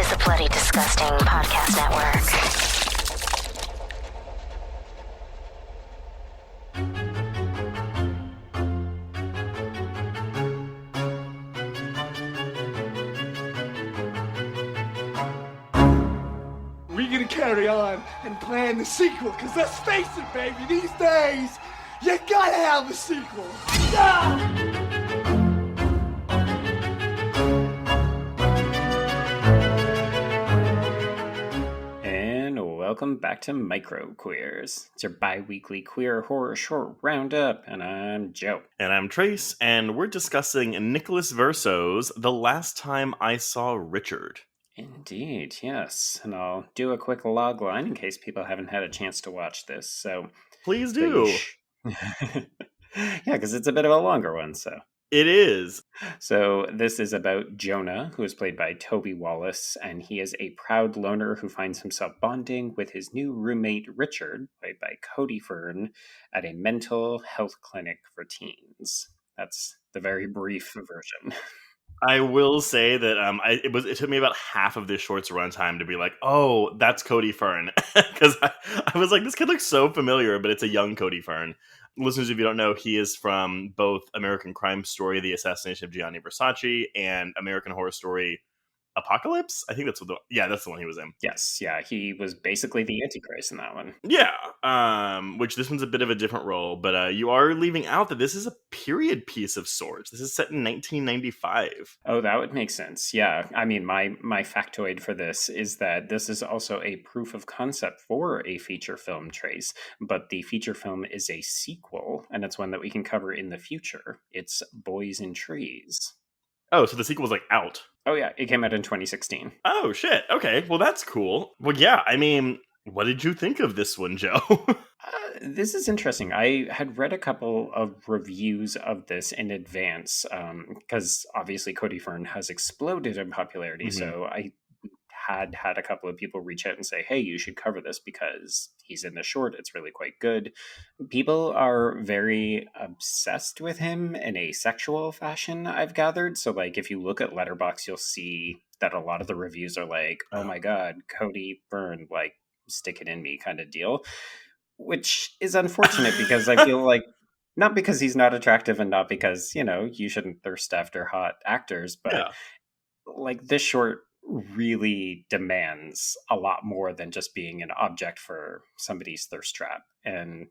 is the Bloody Disgusting Podcast Network. We're gonna carry on and plan the sequel, because let's face it, baby, these days, you gotta have a sequel. And welcome back to Micro Queers. It's your bi-weekly queer horror short roundup, and I'm Joe. And I'm Trace, and we're discussing Nicholas Verso's The Last Time I Saw Richard. Indeed, yes. And I'll do a quick log line in case people haven't had a chance to watch this. So Please do. Yeah, because it's a bit of a longer one, so. It is. So this is about Jonah, who is played by Toby Wallace, and he is a proud loner who finds himself bonding with his new roommate Richard, played by Cody Fern, at a mental health clinic for teens. That's the very brief version. I will say that it took me about half of this short's runtime to be like, oh, that's Cody Fern. Because I was like, this kid looks so familiar, but it's a young Cody Fern. Listeners, if you don't know, he is from both American Crime Story, The Assassination of Gianni Versace, and American Horror Story Apocalypse. I think that's that's the one he was in. Yes, yeah, he was basically the Antichrist in that one. Yeah, which this one's a bit of a different role, but you are leaving out that this is a period piece of sorts. This is set in 1995. Oh, that would make sense. Yeah, I mean, my factoid for this is that this is also a proof of concept for a feature film, Trace, but the feature film is a sequel, and it's one that we can cover in the future. It's Boys in Trees. Oh, so the sequel's like out. Oh yeah, it came out in 2016. Oh shit. Okay, well that's cool. Well, yeah, I mean, what did you think of this one, Joe? This is interesting. I had read a couple of reviews of this in advance because obviously Cody Fern has exploded in popularity. Mm-hmm. So I had a couple of people reach out and say, hey, you should cover this because he's in the short. It's really quite good. People are very obsessed with him in a sexual fashion, I've gathered. So like if you look at Letterboxd, you'll see that a lot of the reviews are like, oh my God, Cody Fern, like stick it in me kind of deal. Which is unfortunate because I feel like, not because he's not attractive and not because, you shouldn't thirst after hot actors, but like this short really demands a lot more than just being an object for somebody's thirst trap. And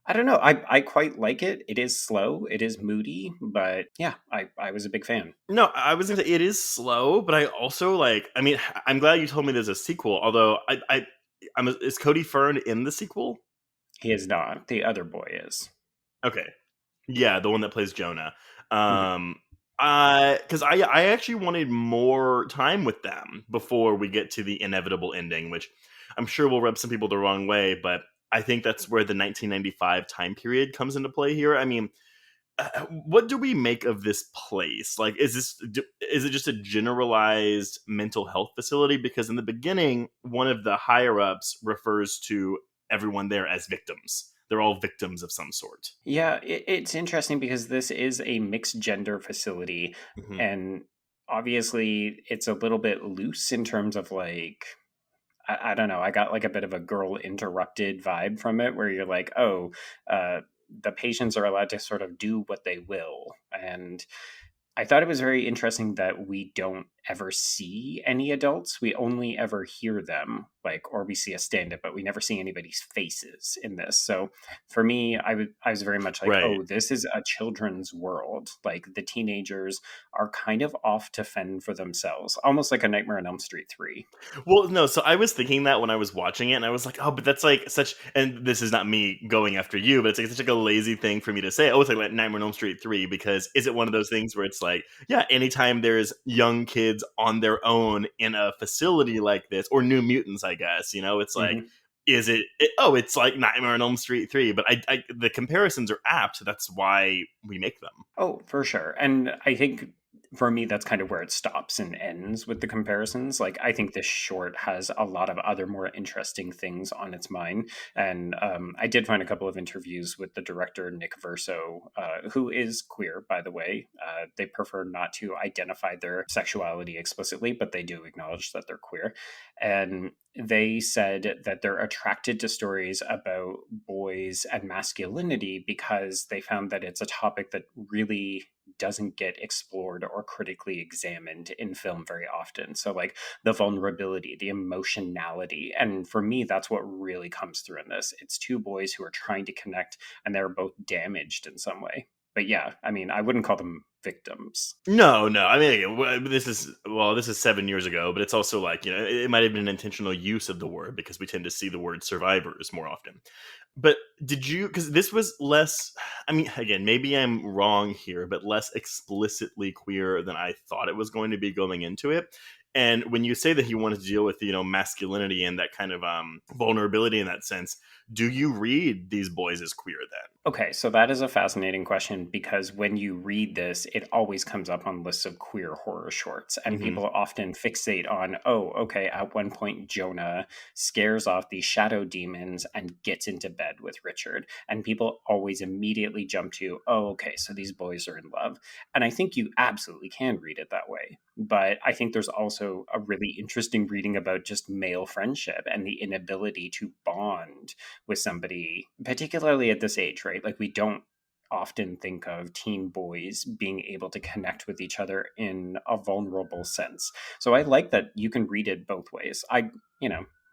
I don't know, I quite like it. It is slow, it is moody, but yeah, I was a big fan. No, I was gonna say it is slow, but I also I'm glad you told me there's a sequel, although is Cody Fern in the sequel? He is not. The other boy is. Okay. Yeah, the one that plays Jonah. Because I actually wanted more time with them before we get to the inevitable ending, which I'm sure will rub some people the wrong way, but I think that's where the 1995 time period comes into play here. I mean, what do we make of this place? Like, is it just a generalized mental health facility? Because in the beginning, one of the higher-ups refers to everyone there as victims. They're all victims of some sort. Yeah, it's interesting because this is a mixed gender facility, and obviously it's a little bit loose in terms of like, I don't know, I got like a bit of a Girl Interrupted vibe from it where you're like, oh, the patients are allowed to sort of do what they will. And I thought it was very interesting that we don't ever see any adults. We only ever hear them, or we see a stand-up, but we never see anybody's faces in this. So for me, I was very much like, right. Oh, this is a children's world. Like the teenagers are kind of off to fend for themselves, almost like a Nightmare on Elm Street 3. Well, no, so I was thinking that when I was watching it, and I was like, oh, but that's like such, and this is not me going after you, but it's like such like a lazy thing for me to say. Oh, it's like Nightmare on Elm Street 3, because is it one of those things where it's like, yeah, anytime there's young kids on their own in a facility like this, or New Mutants, I guess, it's like, is it's like Nightmare on Elm Street 3, but I the comparisons are apt. That's why we make them. Oh, for sure. And I think for me, that's kind of where it stops and ends with the comparisons. Like, I think this short has a lot of other more interesting things on its mind. And I did find a couple of interviews with the director, Nick Verso, who is queer, by the way. They prefer not to identify their sexuality explicitly, but they do acknowledge that they're queer. And they said that they're attracted to stories about boys and masculinity because they found that it's a topic that really doesn't get explored or critically examined in film very often. So, like, the vulnerability, the emotionality. And for me, that's what really comes through in this. It's two boys who are trying to connect and they're both damaged in some way. But yeah, I mean, I wouldn't call them victims. No. I mean, this is 7 years ago, but it's also like, it might have been an intentional use of the word because we tend to see the word survivors more often. But because this was less, I mean, again, maybe I'm wrong here, but less explicitly queer than I thought it was going to be going into it. And when you say that he wanted to deal with, masculinity and that kind of vulnerability in that sense, do you read these boys as queer then? Okay, so that is a fascinating question because when you read this, it always comes up on lists of queer horror shorts, and people often fixate on, oh, okay, at one point Jonah scares off these shadow demons and gets into bed with Richard, and people always immediately jump to, oh, okay, so these boys are in love. And I think you absolutely can read it that way. But I think there's also a really interesting reading about just male friendship and the inability to bond with somebody, particularly at this age, right? Like, we don't often think of teen boys being able to connect with each other in a vulnerable sense. So I like that you can read it both ways.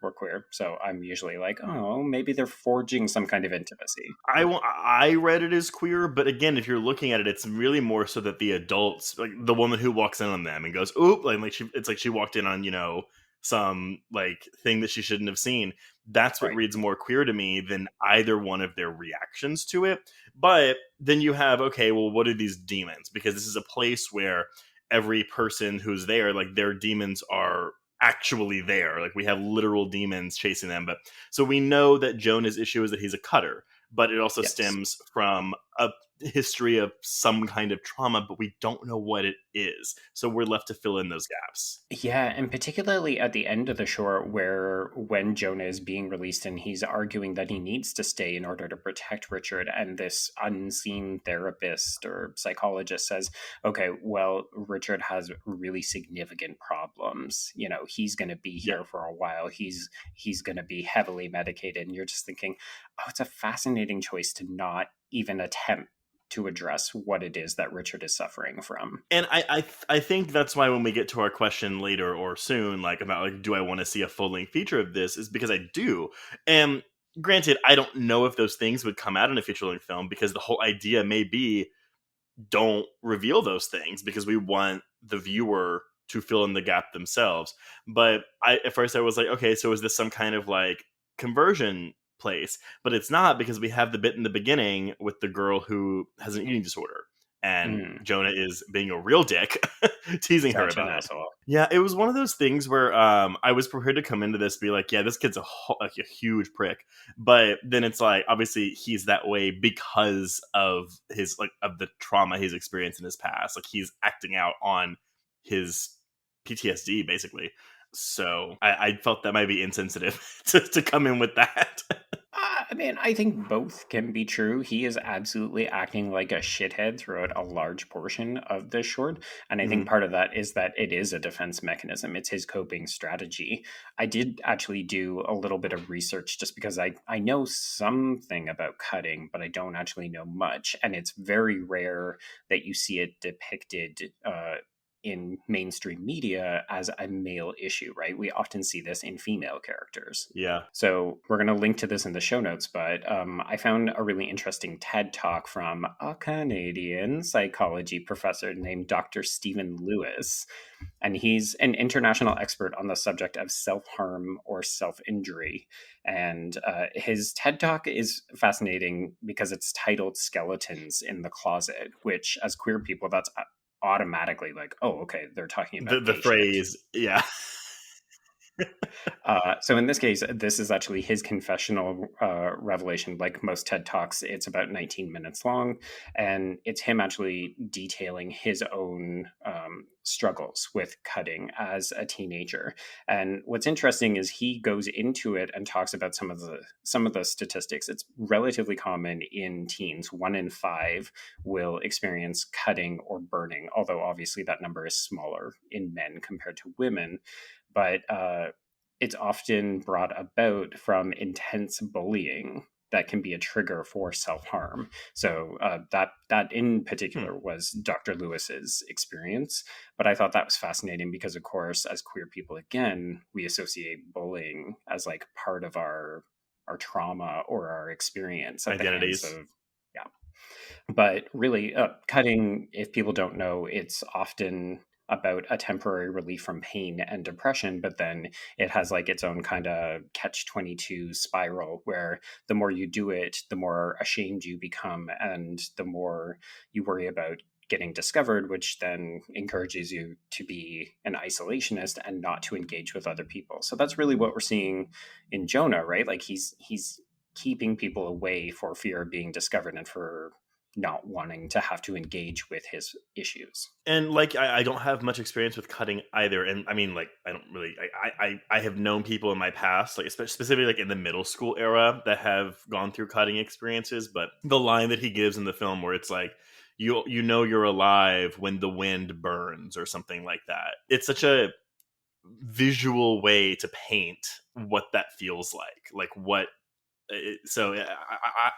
We're queer, so I'm usually like, oh, maybe they're forging some kind of intimacy. I read it as queer, but again, if you're looking at it, it's really more so that the adults, like the woman who walks in on them and goes, "Oop!" It's like she walked in on some like thing that she shouldn't have seen. That's what Right. reads more queer to me than either one of their reactions to it. But then you have, okay, well, what are these demons? Because this is a place where every person who's there, like, their demons are actually there. Like, we have literal demons chasing them. But so we know that Jonah's issue is that he's a cutter, but it also Yes. stems from a history of some kind of trauma, but we don't know what it is. So we're left to fill in those gaps. Yeah, and particularly at the end of the short, where when Jonah is being released and he's arguing that he needs to stay in order to protect Richard, and this unseen therapist or psychologist says, okay, well, Richard has really significant problems. He's going to be here for a while. He's going to be heavily medicated. And you're just thinking, oh, it's a fascinating choice to not even attempt to address what it is that Richard is suffering from. And I think that's why when we get to our question later or soon, like, about, like, do I want to see a full-length feature of this, is because I do. And granted, I don't know if those things would come out in a feature-length film, because the whole idea may be, don't reveal those things because we want the viewer to fill in the gap themselves. But at first I was like, okay, so is this some kind of like conversion place? But it's not, because we have the bit in the beginning with the girl who has an eating disorder, and Jonah is being a real dick, teasing her about it. Yeah, it was one of those things where I was prepared to come into this be like, yeah, this kid's a huge prick, but then it's like, obviously he's that way because of his, like, of the trauma he's experienced in his past. Like, he's acting out on his PTSD basically. So I felt that might be insensitive to come in with that. I mean, I think both can be true. He is absolutely acting like a shithead throughout a large portion of this short. And I think part of that is that it is a defense mechanism. It's his coping strategy. I did actually do a little bit of research just because I know something about cutting, but I don't actually know much. And it's very rare that you see it depicted in mainstream media as a male issue, right? We often see this in female characters. Yeah. So we're going to link to this in the show notes, but I found a really interesting TED talk from a Canadian psychology professor named Dr. Stephen Lewis. And he's an international expert on the subject of self-harm or self-injury. And his TED talk is fascinating because it's titled Skeletons in the Closet, which as queer people, that's automatically like, oh, okay, they're talking about the phrase. Yeah. So in this case, this is actually his confessional revelation. Like most TED Talks, it's about 19 minutes long, and it's him actually detailing his own struggles with cutting as a teenager. And what's interesting is he goes into it and talks about some of the statistics. It's relatively common in teens. 1 in 5 will experience cutting or burning, although obviously that number is smaller in men compared to women. But it's often brought about from intense bullying that can be a trigger for self-harm. So that in particular was Dr. Lewis's experience. But I thought that was fascinating because, of course, as queer people, again, we associate bullying as like part of our trauma or our experience at the hands Identities. of, yeah. But really, cutting, if people don't know, it's often about a temporary relief from pain and depression, but then it has like its own kind of catch 22 spiral where the more you do it, the more ashamed you become, and the more you worry about getting discovered, which then encourages you to be an isolationist and not to engage with other people. So that's really what we're seeing in Jonah, right? Like he's keeping people away for fear of being discovered and for not wanting to have to engage with his issues. And like I don't have much experience with cutting either, and I mean, like, I don't really. I have known people in my past, like specifically like in the middle school era, that have gone through cutting experiences. But the line that he gives in the film, where it's like, you know you're alive when the wind burns, or something like that. It's such a visual way to paint what that feels like what. So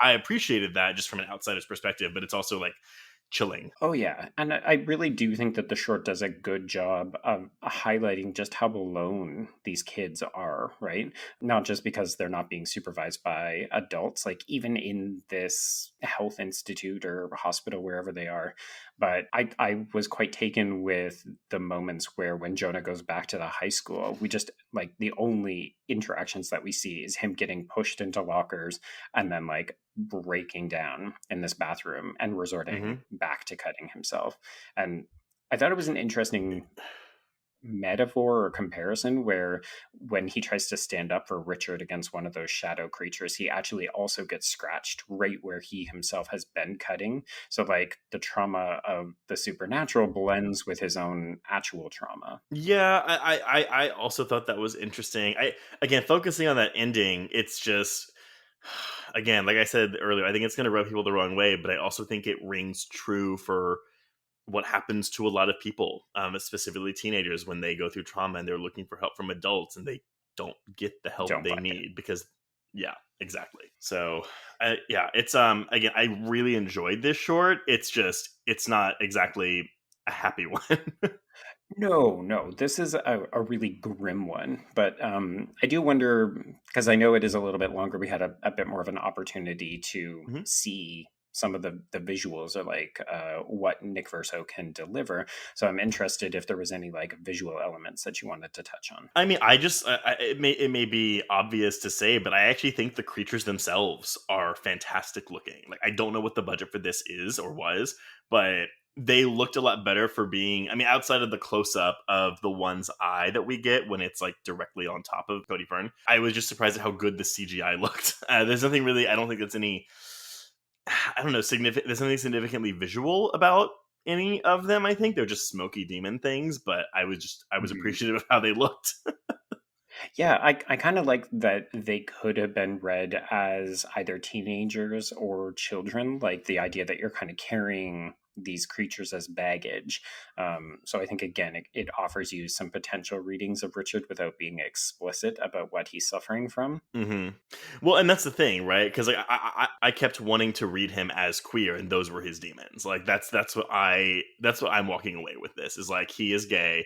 I appreciated that just from an outsider's perspective, but it's also like chilling. Oh yeah, and I really do think that the short does a good job of highlighting just how alone these kids are, right? Not just because they're not being supervised by adults, like even in this health institute or hospital, wherever they are. But I was quite taken with the moments where when Jonah goes back to the high school, we just like the only interactions that we see is him getting pushed into lockers and then like breaking down in this bathroom and resorting back to cutting himself. And I thought it was an interesting metaphor or comparison where when he tries to stand up for Richard against one of those shadow creatures, he actually also gets scratched right where he himself has been cutting. So like the trauma of the supernatural blends with his own actual trauma. Yeah, I also thought that was interesting. I Again, focusing on that ending, it's just, again, like I said earlier, I think it's going to rub people the wrong way, but I also think it rings true for what happens to a lot of people, specifically teenagers, when they go through trauma and they're looking for help from adults and they don't get the help Don't they find it. need because, yeah, exactly. So, yeah, it's again, I really enjoyed this short. It's just, it's not exactly a happy one. No, this is a really grim one. But I do wonder, because I know it is a little bit longer, we had a bit more of an opportunity to Mhm. see some of the visuals or like what Nick Verso can deliver. So I'm interested if there was any like visual elements that you wanted to touch on. I mean, I just it may be obvious to say, but I actually think the creatures themselves are fantastic looking. Like, I don't know what the budget for this is or was, but they looked a lot better for being. I mean, outside of the close up of the one's eye that we get when it's like directly on top of Cody Fern, I was just surprised at how good the CGI looked. There's nothing really. I don't think that's any. I don't know. There's nothing significantly visual about any of them. I think they're just smoky demon things, but I was Mhm. appreciative of how they looked. Yeah, I kind of like that they could have been read as either teenagers or children, like the idea that you're kind of carrying these creatures as baggage. So I think, again, it offers you some potential readings of Richard without being explicit about what he's suffering from. hmm Well, and that's the thing, right? Because like I kept wanting to read him as queer, and those were his demons. Like that's what I'm walking away with. This is like he is gay,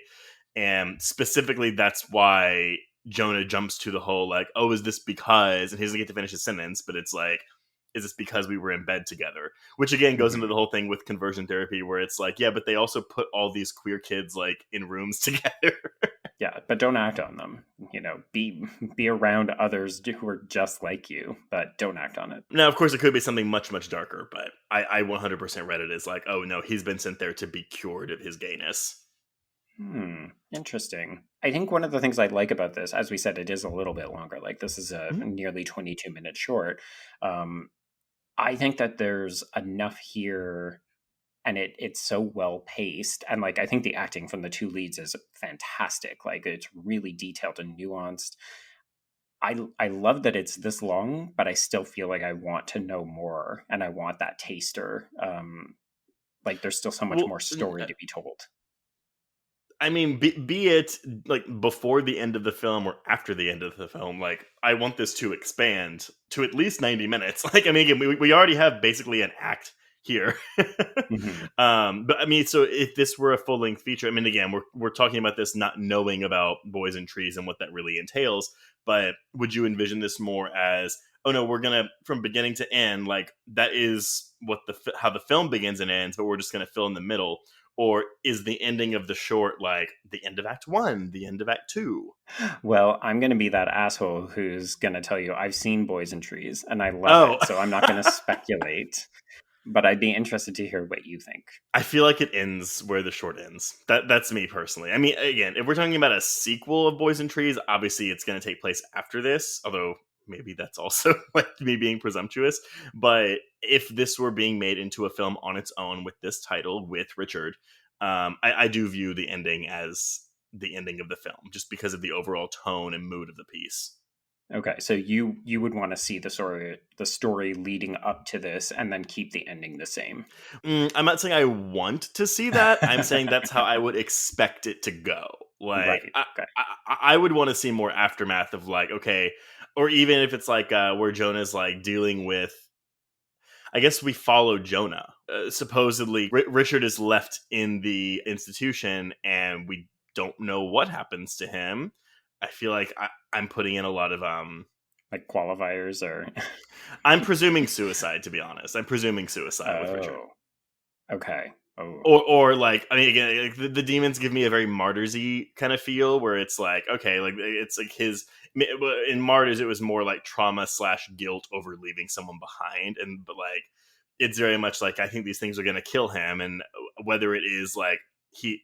and specifically that's why Jonah jumps to the whole like, oh, is this because? And he doesn't get to finish his sentence, but it's like, is this because we were in bed together? Which again goes into Mhm. the whole thing with conversion therapy, where it's like, yeah, but they also put all these queer kids like in rooms together. Yeah, but don't act on them. You know, be around others who are just like you, but don't act on it. Now, of course, it could be something much, much darker, but I 100% read it as like, oh no, he's been sent there to be cured of his gayness. Interesting. I think one of the things I like about this, as we said, it is a little bit longer. Like this is a Mhm. nearly 22-minute short. Um, I think that there's enough here, and it's so well paced, and like I think the acting from the two leads is fantastic. Like it's really detailed and nuanced. I love that it's this long, but I still feel like I want to know more, and I want that taster. Like there's still so much Well, more story to be told. I mean, be it like before the end of the film or after the end of the film, like I want this to expand to at least 90 minutes. Like, I mean, again, we already have basically an act here. Mhm. But I mean, so if this were a full length feature, I mean, again, we're talking about this not knowing about Boys and Trees and what that really entails. But would you envision this more as, oh no, we're gonna from beginning to end, like that is what how the film begins and ends, but we're just gonna fill in the middle? Or is the ending of the short like the end of Act 1, the end of Act 2? Well, I'm going to be that asshole who's going to tell you I've seen Boys and Trees and I love Oh, it, so I'm not going to speculate. But I'd be interested to hear what you think. I feel like it ends where the short ends. That's me personally. I mean, again, if we're talking about a sequel of Boys and Trees, obviously it's going to take place after this, although maybe that's also like me being presumptuous. But if this were being made into a film on its own with this title, with Richard, I do view the ending as the ending of the film, just because of the overall tone and mood of the piece. Okay, so you would want to see the story leading up to this and then keep the ending the same. I'm not saying I want to see that. I'm saying that's how I would expect it to go. Like, Right. Okay. I would want to see more aftermath of like, okay, or even if it's like where Jonah's like dealing with, I guess we follow Jonah. Supposedly, Richard is left in the institution and we don't know what happens to him. I feel like I'm putting in a lot of like qualifiers or I'm presuming suicide, to be honest. I'm presuming suicide with Richard. Okay. Oh. Or like, I mean, again, like the demons give me a very Martyrs-y kind of feel, where it's like, okay, like it's like in Martyrs, it was more like trauma / guilt over leaving someone behind, but like it's very much like I think these things are going to kill him, and whether it is like he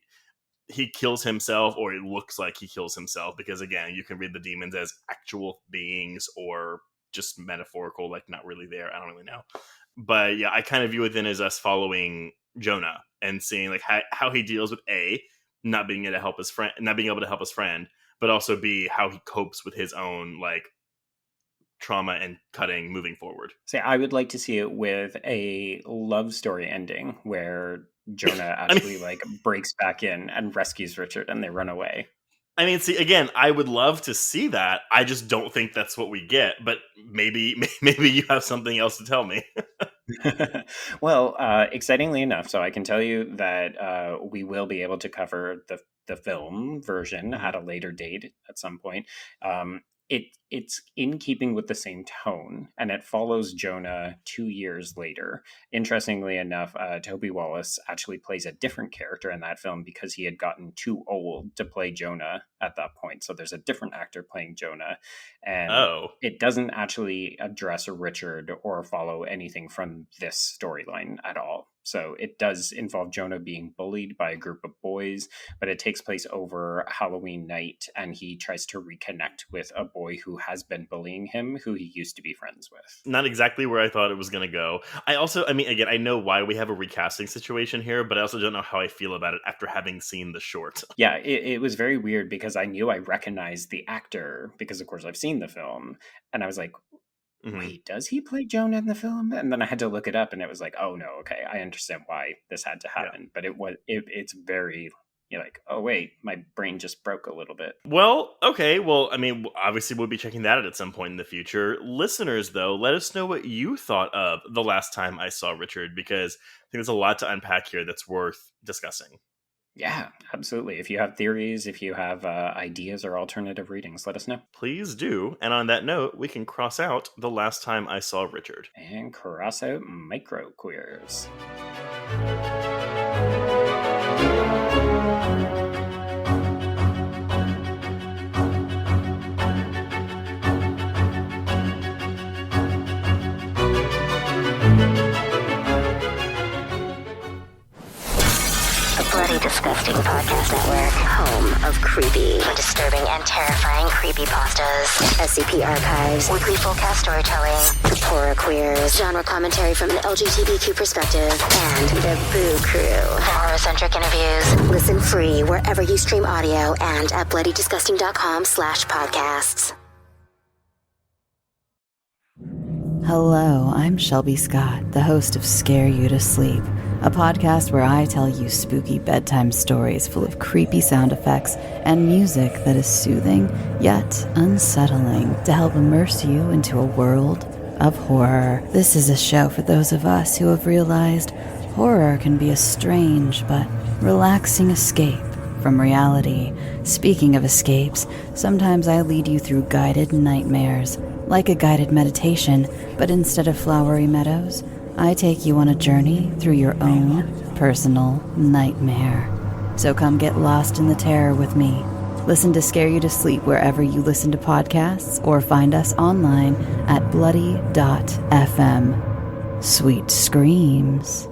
kills himself or it looks like he kills himself, because again, you can read the demons as actual beings or just metaphorical, like not really there. I don't really know, but yeah, I kind of view it then as us following Jonah and seeing like how he deals with not being able to help his friend, but also B, how he copes with his own like trauma and cutting moving forward. See, I would like to see it with a love story ending where Jonah actually like breaks back in and rescues Richard and they run away. I mean, see, again, I would love to see that. I just don't think that's what we get, but maybe you have something else to tell me. Well, excitingly enough, so I can tell you that we will be able to cover the film version at a later date at some point. It's in keeping with the same tone, and it follows Jonah 2 years later. Interestingly enough, Toby Wallace actually plays a different character in that film because he had gotten too old to play Jonah at that point. So there's a different actor playing Jonah, and it doesn't actually address Richard or follow anything from this storyline at all. So it does involve Jonah being bullied by a group of boys, but it takes place over Halloween night, and he tries to reconnect with a boy who has been bullying him, who he used to be friends with. Not exactly where I thought it was going to go. I mean, again, I know why we have a recasting situation here, but I also don't know how I feel about it after having seen the short. Yeah, it was very weird because I knew I recognized the actor because, of course, I've seen the film, and I was like, wait, does he play Jonah in the film? And then I had to look it up, and it was like, oh no, okay, I understand why this had to happen. Yeah. But it's very, you're like, oh wait, my brain just broke a little bit. Well, okay, well, I mean, obviously we'll be checking that out at some point in the future. Listeners, though, let us know what you thought of The Last Time I Saw Richard, because I think there's a lot to unpack here that's worth discussing. Yeah, absolutely. If you have theories, if you have ideas or alternative readings, let us know. Please do. And on that note, we can cross out The Last Time I Saw Richard. And cross out microqueers. Bloody Disgusting Podcast Network. creepy for disturbing and terrifying creepypastas. SCP Archives, weekly full cast storytelling, horror queers, genre commentary from an LGBTQ perspective, and the Boo Crew for horror-centric interviews. Listen free wherever you stream audio and at bloodydisgusting.com/podcasts. Hello, I'm Shelby Scott, the host of Scare You to Sleep, a podcast where I tell you spooky bedtime stories full of creepy sound effects and music that is soothing yet unsettling to help immerse you into a world of horror. This is a show for those of us who have realized horror can be a strange but relaxing escape from reality. Speaking of escapes, sometimes I lead you through guided nightmares, like a guided meditation, but instead of flowery meadows, I take you on a journey through your own personal nightmare. So come get lost in the terror with me. Listen to Scare You to Sleep wherever you listen to podcasts, or find us online at bloody.fm. Sweet screams.